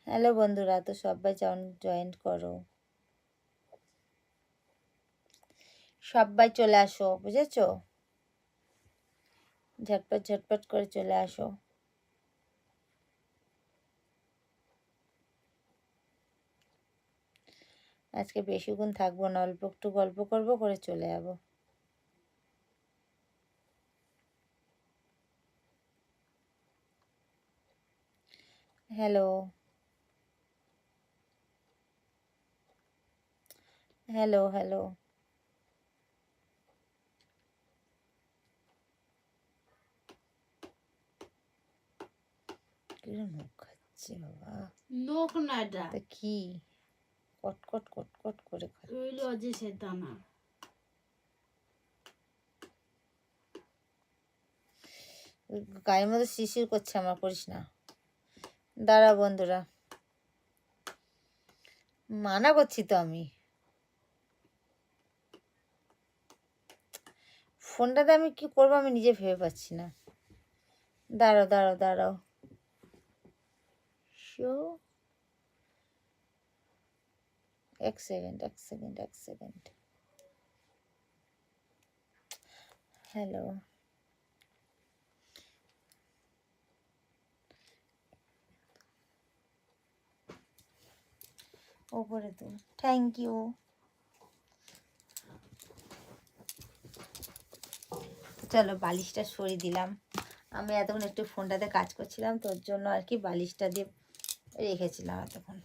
Hello বন্ধুরা, তো সবাই জয়েন করো, সবাই চলে আসো, বুঝেছো? ঝটপট ঝটপট করে চলে আসো। আজকে বেশিক্ষণ থাকবো না, অল্প একটু গল্প করবো, করে চলে যাবো। হ্যালো হ্যালো হ্যালো, কিরম নখ খাচ্ছে বাবা? নখ না এটা, তা কি কটকট কটকট করে খাচ্ছে? ওই অজেসের দানা। গায়ের মধ্যে শিশির করছে আমার, করিস না। দাঁড়া বন্ধুরা, মানা করছি তো আমি। ফোনটাতে আমি কি করবো আমি নিজে ভেবে পাচ্ছি না। দাঁড়াও দাঁড়াও দাঁড়াও, শো, এক সেকেন্ড এক সেকেন্ড এক সেকেন্ড। হ্যালো, ওপরে তো থ্যাংক ইউ। চলো বালিশটা সরিয়ে দিলাম। আমি এতক্ষণ একটু ফোনটাতে কাজ করছিলাম, তোর জন্য আর কি বালিশটা দিয়ে রেখেছিলাম এতক্ষণ।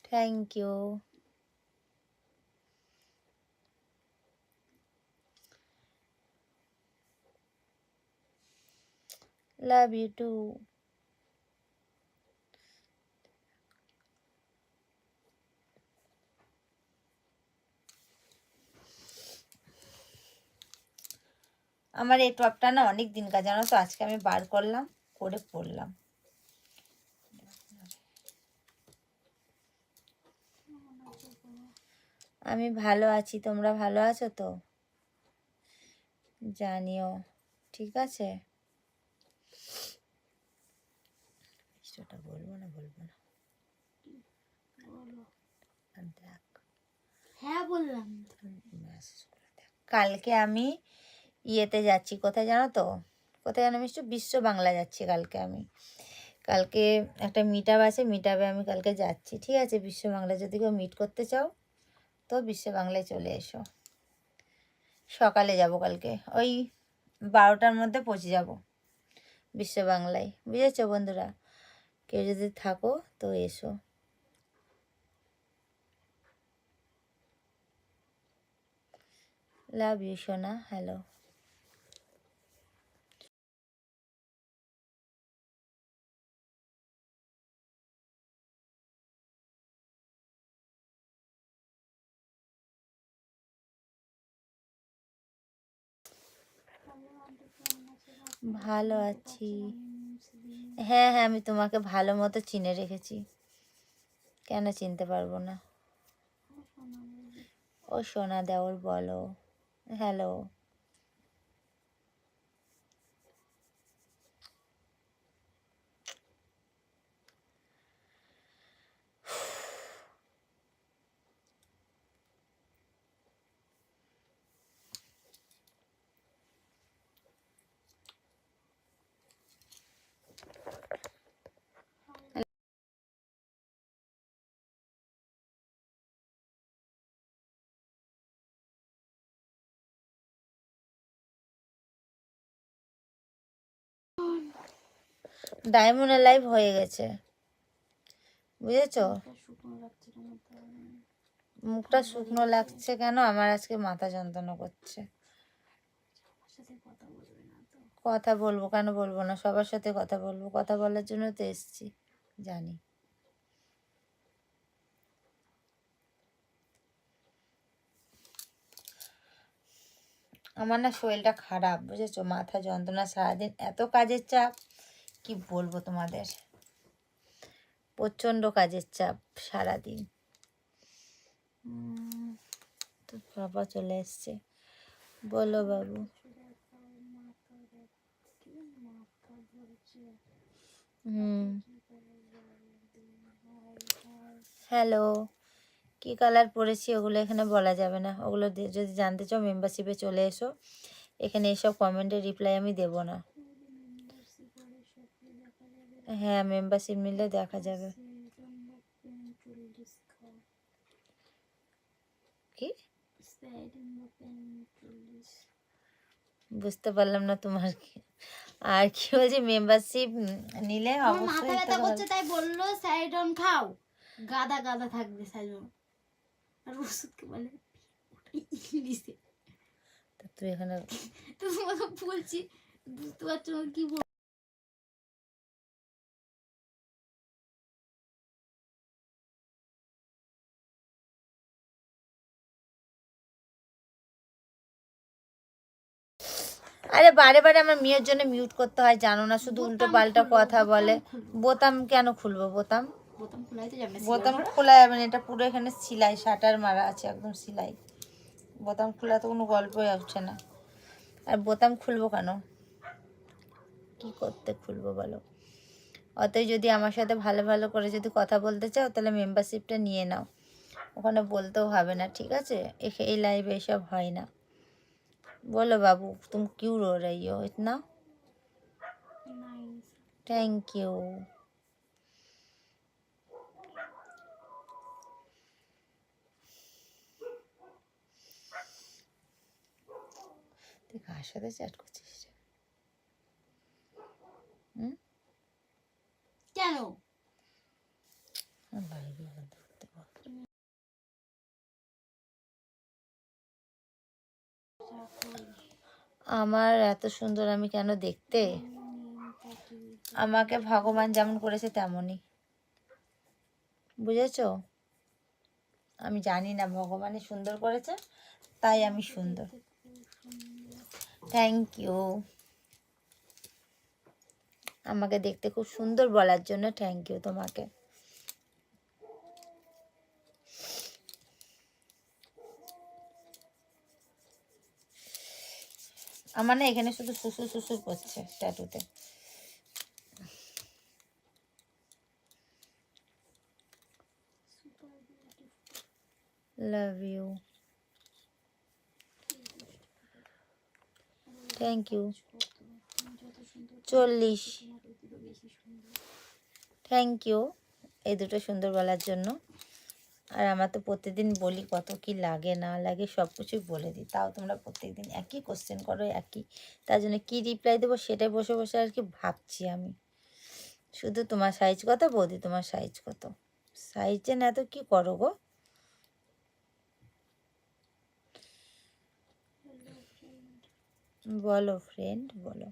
Thank you. Love you too. আমার এই টপটা না অনেক দিনকার, জানো তো, আজকে আমি বার করলাম, করে পরলাম। আমি ভালো আছি, তোমরা ভালো আছো তো? জানিও, ঠিক আছে? সেটা বলবো না বলবো না। দেখ, হ্যাঁ বললাম। কালকে আমি ইয়েতে যাচ্ছি, কোথায় জানো তো? কোথায় জানো মিষ্টি? বিশ্ব বাংলা যাচ্ছি কালকে আমি। কালকে একটা মিট আপ আছে, মিট আপে আমি কালকে যাচ্ছি, ঠিক আছে? বিশ্ব বাংলা যদি কেউ মিট করতে চাও তো বিশ্ব বাংলায় চলে এসো। সকালে যাব কালকে, ওই 12টার মধ্যে পৌঁছে যাব বিশ্ব বাংলায়, বুঝেছো বন্ধুরা? কেউ যদি থাকো তো এসো। লাভ ইউ সোনা, হ্যালো। ভালো আছি, হ্যাঁ হ্যাঁ, আমি তোমাকে ভালো মতো চিনে রেখেছি, কেন চিনতে পারবো না? ও সোনা দেওর বলো, হ্যালো। ডায়মন্ডের লাইভ হয়ে গেছে, বুঝেছো? মুখটা শুকনো লাগছে কেন? আমার আজকে মাথা যন্ত্রণা করছে। কথা বলবো কেন বলবো না, সবার সাথে কথা বলবো, কথা বলার জন্য তো এসছি, জানি। আমার না শরীরটা খারাপ, বুঝেছো? মাথা যন্ত্রণা, সারাদিন এত কাজের চাপ, কি বলবো তোমাদের, প্রচণ্ড কাজের চাপ সারাদিন। তো বাবা চলে এসছে, বলো বাবু। হ্যালো, কি কালার পরেছি ওগুলো এখানে বলা যাবে না। ওগুলো যদি জানতে চাও মেম্বারশিপে চলে এসো, এখানে এসব কমেন্টের রিপ্লাই আমি দেব না। হ্যাঁ, মেম্বারশিপ নিলে দেখা যাবে। কি বুঝতে পারলাম না তোমার কি আর কি বলছি, মেম্বারশিপ নিলে আমার মাথা অবশ্যই তো ব্যথা করছে তাই বললো সাইডন খাও, গাদা গাদা থাকবে সাইডন। আর ওষুধকে বলে ইংলিশে। তা তুই এখানে তো তোমাকে বলছি, বুঝতে পারছো না কি বল। আরে বারে বারে আমার মেয়ের জন্য মিউট করতে হয় জানো না, শুধু উল্টো পাল্টা কথা বলে। বোতাম কেন খুলবো? বোতাম বোতাম খোলাই তো যাবে না, বোতাম খোলা যাবে না, এটা পুরো এখানে সেলাই শাটার মারা আছে, একদম সেলাই। বোতাম খোলা তো কোনো গল্পই আসছে না। আর বোতাম খুলবো কেন? কি করতে খুলবো বলো? অতই যদি আমার সাথে ভালো ভালো করে যদি কথা বলতে চাও তাহলে মেম্বারশিপটা নিয়ে নাও, ওখানে বলতেও হবে না, ঠিক আছে? এই লাইভে এসব হয় না। बोलो बाबू, तुम क्यों रो रही हो इतना? Thank you. তুই কার সাথে চ্যাট করছিস? কেন? আমার এত সুন্দর আমি কেন দেখতে? আমাকে ভগবান যেমন করেছে তেমনই, বুঝেছো? আমি জানি না ভগবানই সুন্দর করেছে, তাই আমি সুন্দর। থ্যাংক ইউ আমাকে দেখতে খুব সুন্দর বলার জন্য, থ্যাংক ইউ তোমাকে। আমার না এখানে শুধু শ্বশুর শ্বশুর করছে ট্যাটুতে। Love you, thank you. 40, thank you এই দুটো সুন্দর বলার জন্য। আর আমার তো প্রতিদিন বলি কত কি লাগে না লাগে সব কিছুই বলে দিই, তাও তোমরা প্রত্যেকদিন একই কোশ্চেন করো, একই। তার জন্য কী রিপ্লাই দেবো সেটাই বসে বসে আর কি ভাবছি আমি। শুধু তোমার সাইজ কত বৌদি, তোমার সাইজ কত? সাইজে না তো কী করো গো? বলো ফ্রেন্ড বলো।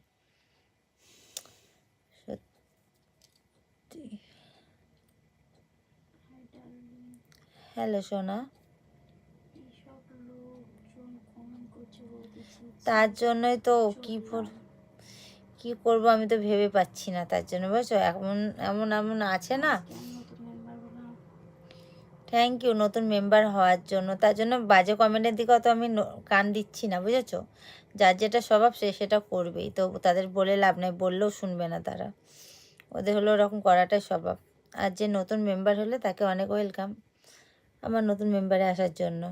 সত্যি হ্যালো সোনা। তার জন্যই তো কি করব আমি তো ভেবে পাচ্ছি না, তার জন্য বুঝছো, এমন এমন এমন আছে না। থ্যাংক ইউ নতুন মেম্বার হওয়ার জন্য, তার জন্য বাজে কমেন্টের দিকে তো আমি কান দিচ্ছি না, বুঝেছো? যার যেটা স্বভাব সে সেটা করবেই, তো তাদের বলে লাভ নেই, বললেও শুনবে না তারা, ওদের হলো ওরকম করাটাই স্বভাব। আর যে নতুন মেম্বার হলে তাকে অনেক ওয়েলকাম আমার নতুন মেম্বারে আসার জন্য।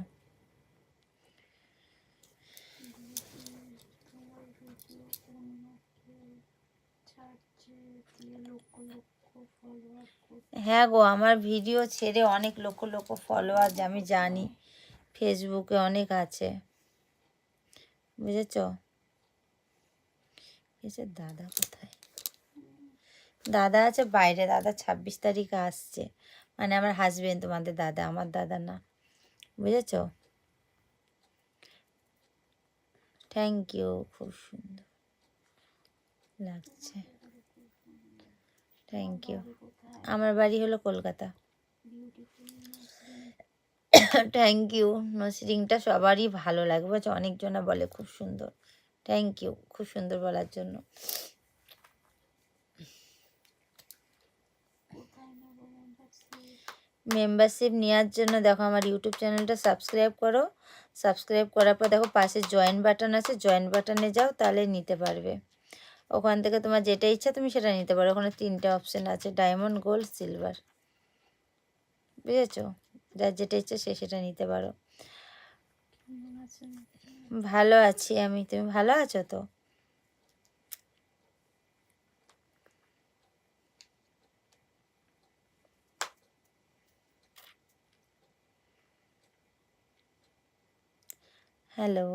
হ্যাঁ গো, আমার ভিডিও ছেড়ে অনেক লক্ষ লক্ষ ফলোয়ার আমি জানি, ফেসবুকে অনেক আছে, বুঝেছো? এসে দাদা কোথায়? দাদা আছে বাইরে, দাদা 26 তারিখে আসছে, মানে আমার হাজবেন্ড, তোমাদের দাদা, আমার দাদা না, বুঝেছো? থ্যাংক ইউ, খুব সুন্দর লাগছে, থ্যাংক ইউ। আমার বাড়ি হলো কলকাতা। Thank you. নসরিংটা সবারই ভালো লাগে, বুঝছো? অনেকজনা বলে খুব সুন্দর, থ্যাংক ইউ খুব সুন্দর বলার জন্য। মেম্বারশিপ নেওয়ার জন্য দেখো আমার ইউটিউব চ্যানেলটা সাবস্ক্রাইব করো, সাবস্ক্রাইব করার পর দেখো পাশে জয়েন বাটন আছে, জয়েন বাটনে যাও, তাহলে নিতে পারবে। ওখান থেকে তোমার যেটা ইচ্ছা তুমি সেটা নিতে পারো। ওখানে 3টে অপশান আছে, ডায়মন্ড, গোল্ড, সিলভার, বুঝেছো? যার যেটা ইচ্ছা সে সেটা নিতে পারো। ভালো আছি আমি, তুমি ভালো আছো তো? হ্যালো।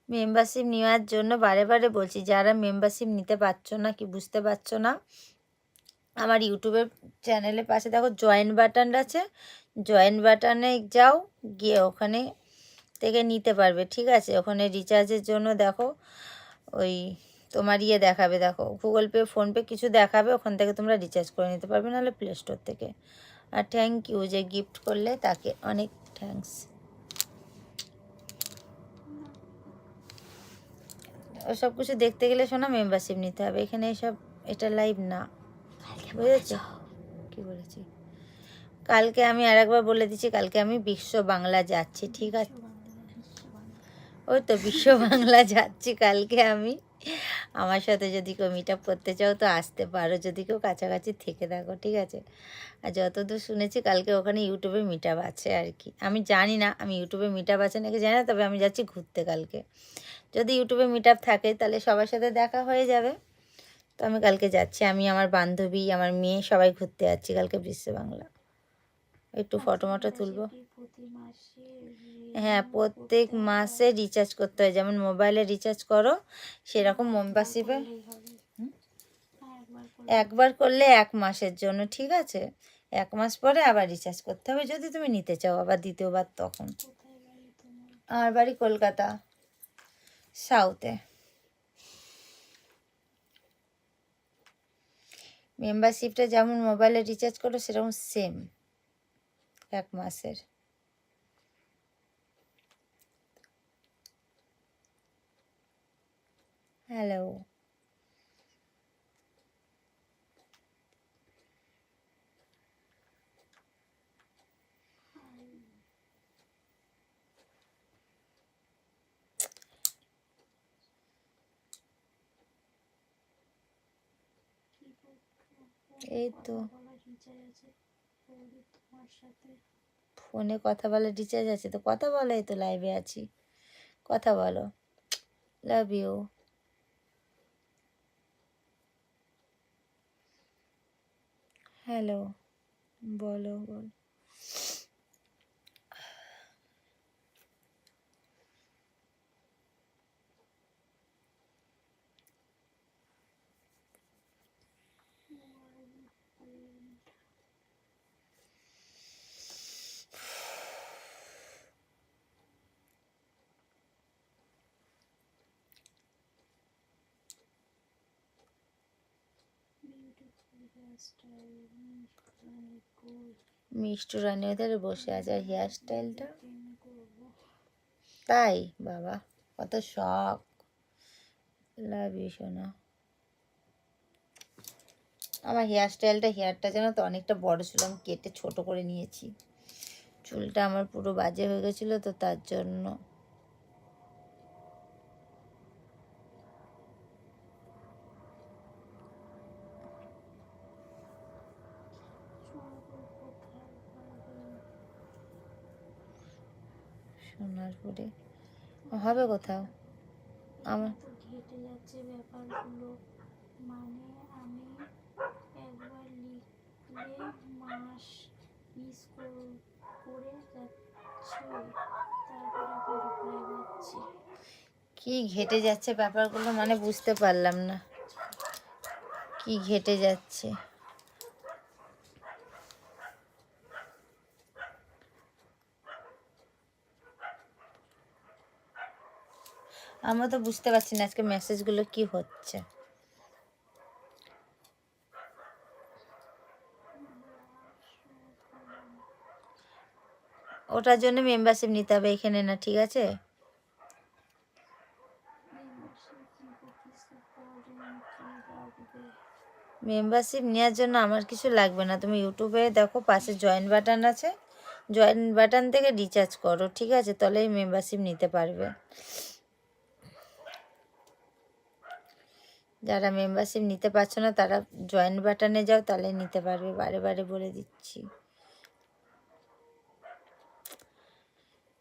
মেম্বারশিপ নেওয়ার জন্য বারে বারে বলছি, যারা মেম্বারশিপ নিতে পারছো না কি বুঝতে পারছো না, আমার ইউটিউবের চ্যানেলের পাশে দেখো জয়েন বাটন আছে, জয়েন বাটনে যাও, গিয়ে ওখানে থেকে নিতে পারবে, ঠিক আছে? ওখানে রিচার্জের জন্য দেখো ওই তোমার ইয়ে দেখাবে, দেখো গুগল পে, ফোনপে কিছু দেখাবে, ওখান থেকে তোমরা রিচার্জ করে নিতে পারবে, নাহলে প্লে স্টোর থেকে। আর থ্যাংক ইউ যে গিফট করলে, তাকে অনেক থ্যাঙ্কস। ওসব কিছু দেখতে গেলে শোনো মেম্বারশিপ নিতে হবে, এখানে এসব, এটা লাইভ না, বুঝেছো? কি বলেছি? কালকে আমি আরেকবার বলে দিচ্ছি, কালকে আমি বিশ্ব বাংলা যাচ্ছি, ঠিক আছে? ওই তো বিশ্ব বাংলা যাচ্ছি কালকে আমি। আমার সাথে যদি কেউ মিট আপ করতে চাও তো আসতে পারো, যদি কেউ কাছাকাছি থেকে থাকো, ঠিক আছে? আর যতদূর শুনেছি কালকে ওখানে ইউটিউবে মিট আপ আছে আর কি। আমি জানি না আমি ইউটিউবে মিট আপ আছে নাকি জানি না, তবে আমি যাচ্ছি ঘুরতে কালকে। যদি ইউটিউবে মিট আপ থাকে তাহলে সবার সাথে দেখা হয়ে যাবে। তো আমি কালকে যাচ্ছি, আমি আমার বান্ধবী, আমার মেয়ে সবাই ঘুরতে যাচ্ছি কালকে বিশ্ব বাংলা। একটু ফটো মটো তুলবো। হ্যাঁ, প্রত্যেক মাসে রিচার্জ করতে হয়, যেমন মোবাইলে রিচার্জ করো সেরকম মেম্বারশিপে একবার করলে 1 মাসের জন্য, ঠিক আছে? 1 মাস পরে আবার রিচার্জ করতে হবে যদি তুমি নিতে চাও আবার দ্বিতীয়বার তখন। আমার বাড়ি কলকাতা সাউথে। মেম্বারশিপটা যেমন মোবাইলে রিচার্জ করো সেরকম সেম 1 মাসের। হ্যালো। এই তো ফোনে কথা বলার রিচার্জ আছে তো কথা বলো, এই তো লাইভে আছি, কথা বলো। Love you. হ্যালো, বলো বলো। মিষ্টি রানী ওদের বসে আছে, আর হেয়ার স্টাইলটা তাই, বাবা কত শখ। লাভ ইউ সোনা। আমার হেয়ার স্টাইলটা, হেয়ারটা যেন তো অনেকটা বড় ছিল, আমি কেটে ছোট করে নিয়েছি। চুলটা আমার পুরো বাজে হয়ে গেছিলো তো তার জন্য। সোনারপুরে হবে কোথাও আমার। ঘেটে যাচ্ছে ব্যাপারগুলো, মানে আমি একবার লিখলে মাস মিস করে যাচ্ছে, তারপর এখন রিপ্লাই পাচ্ছি। কি ঘেটে যাচ্ছে ব্যাপারগুলো, মানে বুঝতে পারলাম না কি ঘেটে যাচ্ছে। আমরা তো বুঝতে পারছি না আজকে মেসেজগুলো কি হচ্ছে। ওটার জন্য মেম্বারশিপ নিতে হবে, এখানে না, ঠিক আছে? মেম্বারশিপ নেওয়ার জন্য আমার কিছু লাগবে না, তুমি ইউটিউবে দেখো পাশে জয়েন বাটন আছে, জয়েন বাটন থেকে রিচার্জ করো, ঠিক আছে, তাহলেই মেম্বারশিপ নিতে পারবে। যারা মেম্বারশিপ নিতে পারছো না তারা জয়েন বাটনে যাও, তাহলে নিতে পারবে, বারে বারে বলে দিচ্ছি।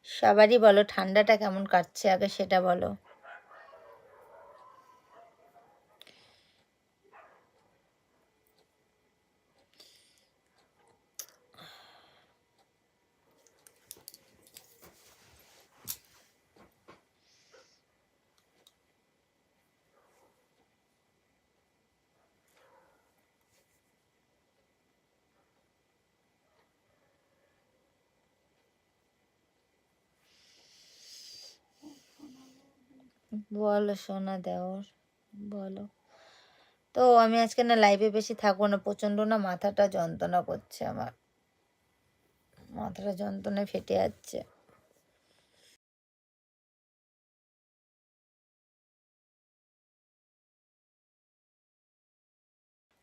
সবারই বলো ঠান্ডাটা কেমন কাটছে আগে সেটা বলো। বলো সোনা দেওর, বলো। তো আমি আজকে না লাইভে বেশি থাকবো না, প্রচণ্ড না মাথাটা যন্ত্রণা করছে আমার, মাথাটা যন্ত্রণায় ফেটে যাচ্ছে।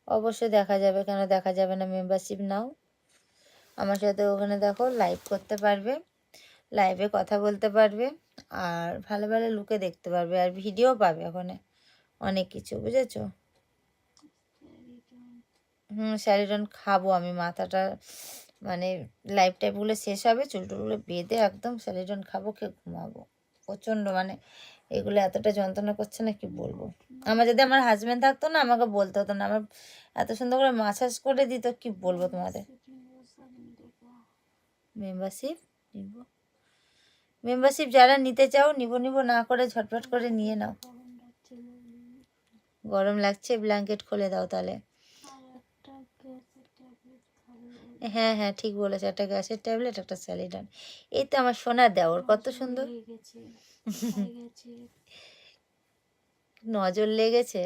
অবশ্যই দেখা যাবে, কেন দেখা যাবে না, মেম্বারশিপ নাও, আমার সাথে ওখানে দেখো লাইভ করতে পারবে, লাইভে কথা বলতে পারবে, আর ভালো ভালো লুকে দেখতে পারবে, আর ভিডিও পাবে ওখানে অনেক কিছু, বুঝেছো? স্যারিডন খাবো আমি, মাথাটা মানে লাইভ টাইপগুলো শেষ হবে, চুলটুলগুলো বেঁধে একদম স্যারিডন খাবো, খেয়ে ঘুমাবো। প্রচণ্ড মানে এগুলো এতটা যন্ত্রণা করছে না কি বলবো। আমার যদি আমার হাজব্যান্ড থাকতো না আমাকে বলতে হতো না, আমার এত সুন্দর করে মাসাজ করে দিত, কি বলবো তোমাদের। মেম্বারশিপ নিব, মেম্বারশিপ যারা নিতে চাও নিব নিব না করে ঝটপট করে নিয়ে নাও। গরম লাগছে, ব্ল্যাঙ্কেট খুলে দাও তাহলে। হ্যাঁ হ্যাঁ ঠিক বলেছে, একটা গ্যাসের ট্যাবলেট একটা স্যালিডন। এই তো আমার সোনার দেওর কত সুন্দর। নজর লেগেছে?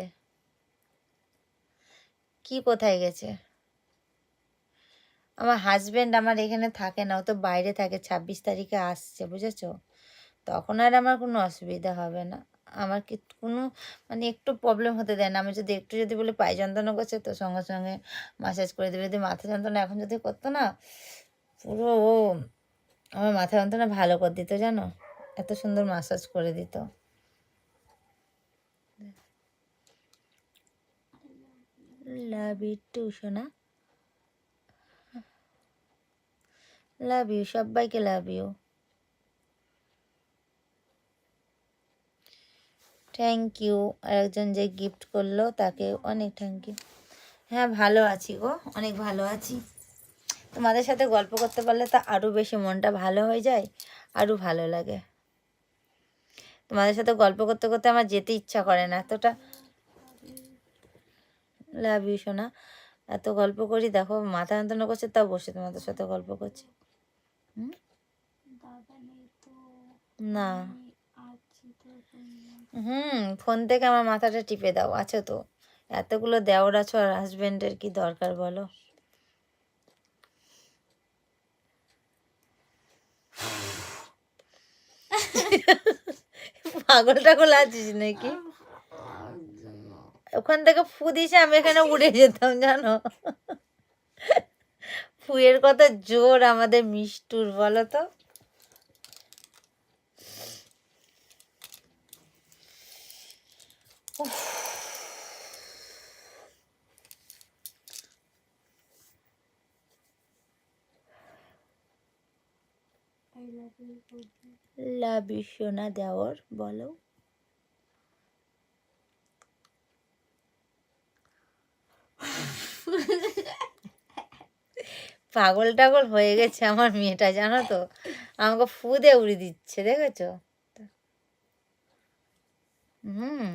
কি কোথায় গেছে? আমার হাজবেন্ড আমার এখানে থাকে না, ও তো বাইরে থাকে, 26 তারিখে আসছে, বুঝেছো? তখন আর আমার কোনো অসুবিধা হবে না, আমার কি কোনো মানে একটু প্রবলেম হতে দেয় না। আমি যদি একটু যদি বলে পায়ে যন্ত্রণা করছে তো সঙ্গে সঙ্গে মাসাজ করে দেবে। যদি মাথা যন্ত্রণা এখন যদি করতো না, পুরো ও আমার মাথা যন্ত্রণা ভালো করে দিত, জানো, এত সুন্দর মাসাজ করে দিত। লাভ ইউ টু সোনা, লাভ ইউ, সবাইকে লাভ ইউ। থ্যাংক ইউ, আর একজন যে গিফট করলো তাকে অনেক থ্যাংক ইউ। হ্যাঁ ভালো আছি গো, অনেক ভালো আছি। তোমাদের সাথে গল্প করতে পারলে তো আরও বেশি মনটা ভালো হয়ে যায়, আরও ভালো লাগে। তোমাদের সাথে গল্প করতে করতে আমার যেতে ইচ্ছা করে না এতটা। লাভ ইউ সোনা, এত গল্প করি, দেখো মাথা যন্ত্রণা করছে তাও বসে তোমাদের সাথে গল্প করছি। না ফোন থেকে আমার মাথাটা টিপে দাও, আছো তো, এতগুলো দেওর আছো আর হাজবেন্ডের কি দরকার বলো। পাগল টাগল আছিস নাকি? ওখান থেকে ফু দিছে, আমি এখানে উড়ে যেতাম জানো। ফুয়ের কত জোর আমাদের মিষ্টুর, বলো তো। লাভ ইউ সোনা দেওর, বলো। পাগল টাগল হয়ে গেছে আমার মেয়েটা, জানো তো, আমাকে ফু দিয়ে উড়িয়ে দিচ্ছে, দেখেছো? হুম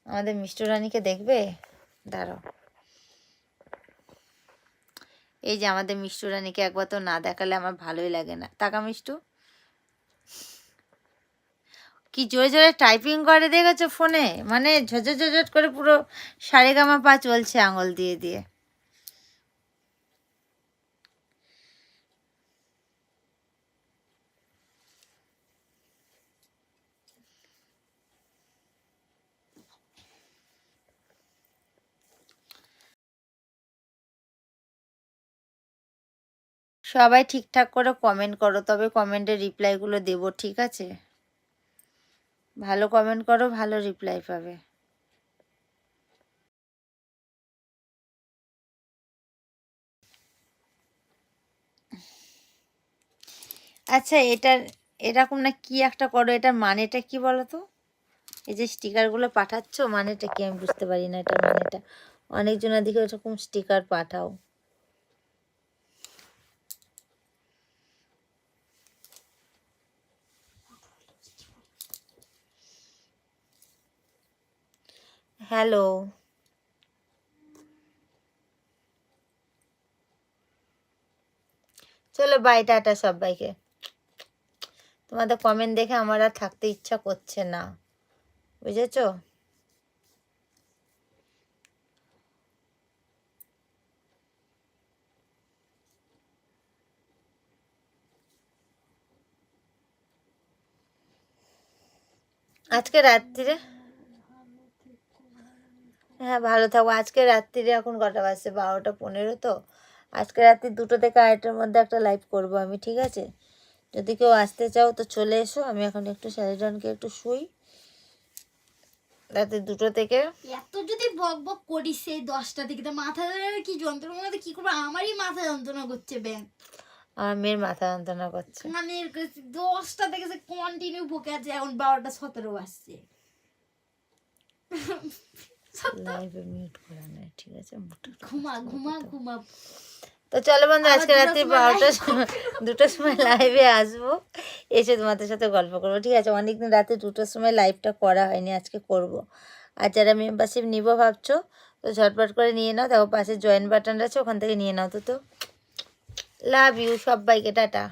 আমাদের মিষ্টু রানীকে দেখবে, দাঁড়াও। এই যে আমাদের মিষ্টু রানীকে একবার তো না দেখালে আমার ভালোই লাগে না। তাকা মিষ্টু, কি জোরে জোরে টাইপিং করে দেখেছো ফোনে, মানে ঝঝট ঝঝট করে পুরো সারেগামা পা চলছে আঙুল দিয়ে দিয়ে। সবাই ঠিকঠাক করে কমেন্ট করো, তবে কমেন্টের রিপ্লাইগুলো দেবো, ঠিক আছে? ভালো কমেন্ট করো, ভালো রিপ্লাই পাবে। আচ্ছা, এটার এরকম না কি একটা করো, এটার মানেটা কি বলো তো? এই যে স্টিকারগুলো পাঠাচ্ছ, মানেটা কি আমি বুঝতে পারি না এটার মানেটা। অনেকজনের দিকে এরকম স্টিকার পাঠাও। হ্যালো, চলো বাই, টাটা সবাইকে। তোমাদের কমেন্ট দেখে আমার আর থাকতে ইচ্ছা করছে না, বুঝেছো? আজকে রাত্রিরে, হ্যাঁ ভালো থাকবো। আজকে রাত্রিরে এখন কটা বাজছে? 12টা 15 তো। আজকে রাত্রি 2টো থেকে 8টার মধ্যে একটা লাইভ করব আমি, ঠিক আছে? যদি কেউ আসতে চাও তো চলে এসো। আমি এখন একটু স্যারিডনকে একটু শুই, রাতে 2টো থেকে। এত যদি বক বক করিস সেই 10টা থেকে, তো মাথা কি যন্ত্রণা মধ্যে কি করবো? আমারই মাথা যন্ত্রণা করছে ব্যাং। আমার মেয়ের মাথা যন্ত্রণা করছে। মানে 10টা থেকে সে কন্টিনিউ বকে আছে, এখন 12টা 17 বাজছে। লাইভে মিউট করা নাই, ঠিক আছে? ঘুমা ঘুমা ঘুমা। তো চলো বন্ধু, আবার আজকে রাত্রি 2টার সময় 2টোর সময় লাইভে আসবো, এসে তোমাদের সাথে গল্প করবো, ঠিক আছে? অনেকদিন রাতে 2টোর সময় লাইভটা করা হয়নি, আজকে করব। আর যারা মেম্বারশিপ নিবো ভাবছো, তো ঝটপট করে নিয়ে নাও। দেখো পাশে জয়েন বাটন আছে, ওখান থেকে নিয়ে নাও। তো লাভ ইউ সবাইকে, টাটা।